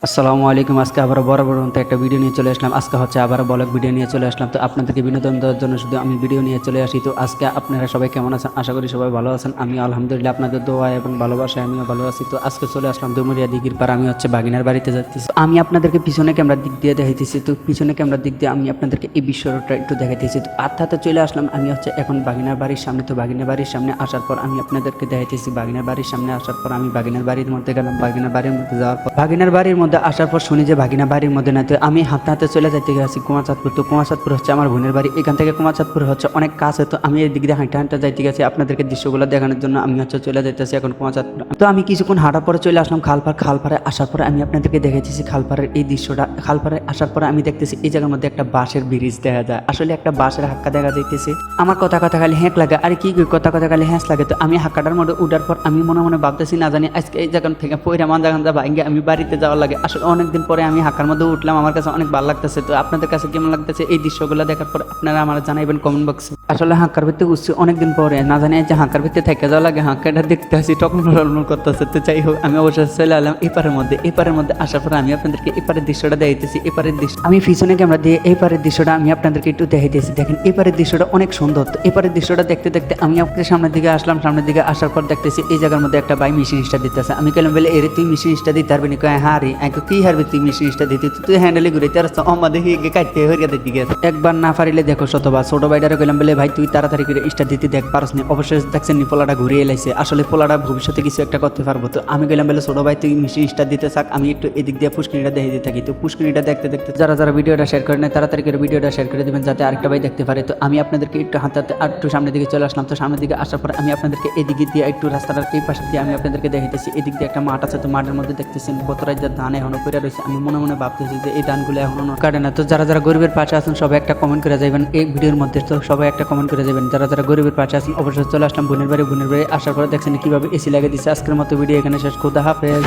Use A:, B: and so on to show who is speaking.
A: আসসালামু আলাইকুম। আজকে আবার বরাবর মতো একটা ভিডিও নিয়ে চলে আসলাম। আজকে হচ্ছে আবার ব্লগ ভিডিও নিয়ে চলে আসলাম। তো আপনাদেরকে বিনোদন দেওয়ার জন্য শুধু আমি ভিডিও নিয়ে চলে আসি। তো আজকে আপনারা সবাই কেমন আছেন? আশা করি সবাই ভালো আছেন। আমি আলহামদুলিল্লাহ আপনাদের দোয়া এবং ভালোবাসায় আমিও ভালো আছি। তো আজকে চলে আসলাম ডুমুরিয়া দিঘির পার। আমি হচ্ছে বাগিনার বাড়িতে যাচ্ছি। আমি আপনাদেরকে পিছনে ক্যামেরার দিক দিয়ে দেখাইতেছি। তো পিছনে ক্যামেরার দিক দিয়ে আমি আপনাদেরকে এই বিষয়টা একটু দেখাইতেছি। তো হাতে চলে আসলাম। আমি হচ্ছে এখন বাগিনার বাড়ির সামনে। তো বাগিনার বাড়ির সামনে আসার পর আমি আপনাদেরকে দেখাইতেছি। বাগিনার বাড়ির সামনে আসার পর আমি বাগিনার বাড়ির মধ্যে গেলাম। বাগিনার বাড়ির মধ্যে যাওয়ার পর বাগিনার বাড়ির মধ্যে আসার পর শুনি যে ভাগিনা বাড়ির মধ্যে না। তো আমি হাঁটতে হাঁটতে চলে যাইতে গেছি কুমাচাঁদপুর। তো কুমাচাঁদপুর হচ্ছে আমার বোনের বাড়ি। এখান থেকে কুমাচাঁদপুর হচ্ছে অনেক কাছে। তো আমি এই দিক দিয়ে হাঁটতে হাঁটতে যাইতে গেছি আপনাদেরকে দৃশ্যগুলো দেখানোর জন্য। আমি হচ্ছে চলে যাইতেছি এখন কুমাচাঁদপুর। তো আমি কিছুক্ষণ হাঁটার পরে চলে আসলাম খালপাড়। খালপাড়ে আসার পরে আমি আপনাদেরকে দেখেছি খালপাড়ের এই দৃশ্যটা। খালপাড়ে আসার পরে আমি দেখতেছি এই জায়গার মধ্যে একটা বাঁশের ব্রিজ দেখা যায়। আসলে একটা বাঁশের হাক্কা দেখা যাইতেছে। আমার কথা খালি হ্যাঁক লাগে। আর কি কথা খালি হ্যাঁস লাগে। তো আমি হাক্কাটার মধ্যে উঠার পর আমি মনে মনে ভাবতেছি না জানি আজকে এই জায়গা থেকে পয়রা মাঞ্জা গাঞ্জা ভাঙ্গে আমি বাড়িতে যাওয়ার লাগে। আসলে অনেকদিন পরে আমি হাক্কার মধ্যে উঠলাম। আমার কাছে অনেক ভালো লাগতেছে। তো আপনাদের কাছে কেমন লাগতেছে এই দৃশ্যগুলো দেখার পর আপনারা আমার জানাইবেন কমেন্ট বক্সে। আসলে হাঁকার ভিত্তি উঠছি অনেকদিন পরে, না জানি যে হাঁকার ভিত্তি থেকে যাওয়া লাগে। হাঁকাটা দেখতে আসি তখন করতেছে। তো যাই হোক আমি অবশ্যই চলে এলাম এপারের মধ্যে। এপারের মধ্যে আসার পর আমি আপনাদেরকে এপারের দৃশ্যটা দেখাইতেছি। এপারের দৃশ্য আমি পিছনে ক্যামেরা দিয়ে এপারের দৃশ্যটা আমি আপনাদেরকে একটু দেখাইতেছি। দেখেন এপারের দৃশ্যটা অনেক সুন্দর। তো এপারের দৃশ্যটা দেখতে দেখতে আমি আপনাদের সামনের দিকে আসলাম। সামনের দিকে আসার পর দেখতেছি এই জায়গার মধ্যে একটা ভাই মেশিন স্টার দিতেছে। আমি কেলাম বলে এর তুই মেশিন স্টার দিতে পারবি না? হারি কি হারবি তুই মেশিন স্টার দিতে? তুই হ্যান্ডেলে ঘুরে আমাদের কাটতে হয়ে দিকে একবার না পারিলে দেখো শতবার। ছোট ভাইটারে কইলাম বলে ভাই তুই তাড়াতাড়ি করে স্টার দিতে দেখ পারস নি। অবশ্যই দেখছেন নি পোলাটা ঘুরিয়ে এলাইছে। আসলে পোলাটা ভবিষ্যতে কিছু একটা করতে পারবো। তো আমি কইলাম বলে ছোট ভাই তুই মেশিন স্টার দিতে থাক, আমি একটু এদিক দিয়ে পুষ্কিনিটা দেখে দিতে থাকি। তো পুষ্কিনিটা দেখতে দেখতে যারা যারা ভিডিওটা শেয়ার করে নেয় তাড়াতাড়ি করে ভিডিওটা শেয়ার করে দেবেন যাতে আরেকটা ভাই দেখতে পারে। তো আমি আপনাদেরকে একটু হাতে আর একটু সামনের দিকে চলে আসলাম। তো সামনের দিকে আসার পর আমি আপনাদেরকে এদিকে দিয়ে একটু রাস্তাটার এই পাশে দিয়ে আমি আপনাদেরকে দেখাইতেছি। এদিক দিয়ে একটা মাঠ আছে। তো মাঠের মধ্যে দেখতেছেন কত রাজ্যের ধান এখনো পড়ে রয়েছে। আমি মনে মনে ভাবতেছি যে এই ধানগুলো এখনো কাটে না। তো যারা যারা গরিবের পাশে আছেন সবাই একটা কমেন্ট করে যাবেন এই ভিডিওর মধ্যে। তো সবাই একটা কমেন্ট করে যাবেন যারা যারা গরিবের পাশে আছেন। অবশ্যই চলে আসলাম বোনের বাড়ি। বোনের বাড়ি আসার পরে দেখছেন কিভাবে এসি লাগিয়ে দিচ্ছে। আজকের মতো ভিডিও এখানে শেষ। খোদা হাফেজ।